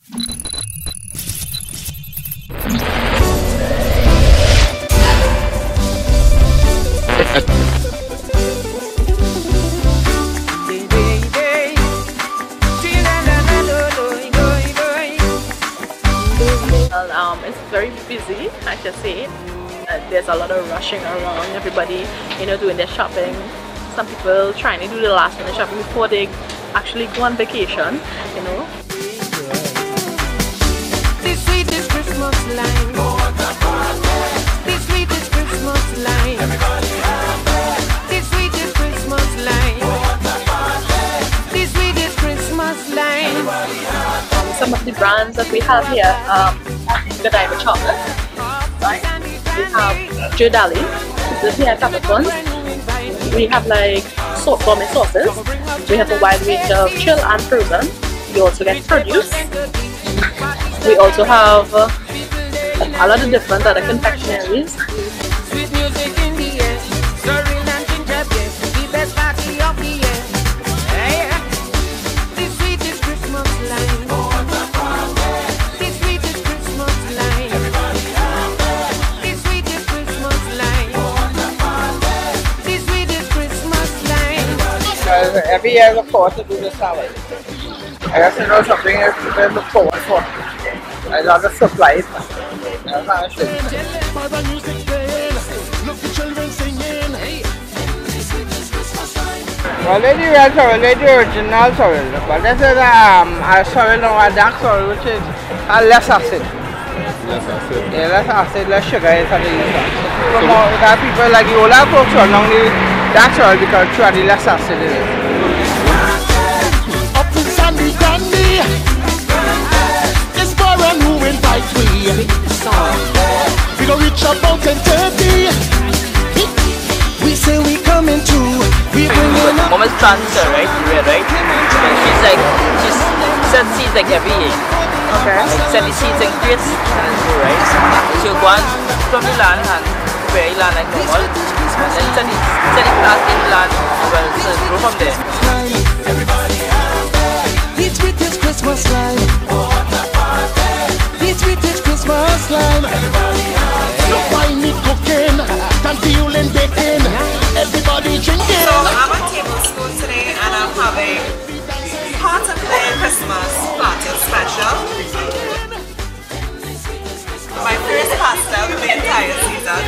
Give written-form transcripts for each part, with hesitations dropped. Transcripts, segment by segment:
It's very busy, I should say. There's a lot of rushing around, everybody, you know, doing their shopping. Some people trying to do the last minute shopping before they actually go on vacation, you know. This sweetest Christmas line. This sweetest Christmas line. This sweetest Christmas line. This sweetest Christmas line. Some of the brands that we have here, the diamond chocolate, right? We have Joe Dali, the peanut pepper buns. We have like gourmet sauces. We have a wide range of chill and frozen. You also get produce. We also have a lot of different other confectionaries. Sweet music in the air, stirring and ginger beer, the best party of the year. Hey, this sweetest Christmas line. This sweetest Christmas line. This sweetest Christmas line. This sweetest Christmas line. Every year I look forward to do this salad. I guess you know something I look forward for. I love the supplies. Well, they do red sorrel, they do original sorrel, but this is a sorrel or a dark sorrel which is less acid. Less acid? Yeah, less acid, less sugar inside the user. That people like the older folks are long the dark sorrel because it's the less acid in it. Up in Sandy Grandy, it's for a new invite we. We go reach about 10:30. We say we coming to. We bringing up. Mama's transfer, right? Right? She's like, she's sent seeds like every year. Okay. Like send the seeds and crates and go, right? So go on from the land and bury land like normal. And then send the plant in the land, well, so grow from there. Everybody out there. It's with this Christmas line. It's with this Christmas line. Everybody out there. No wine, me cooking, and fueling baking. Everybody drinking. So I'm at Tablespoon today and I'm having part of the Christmas plantain special. My first pasta of the entire season.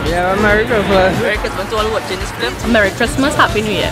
Yeah, Merry Christmas. Merry Christmas to all watching this clip. Merry Christmas, Happy New Year.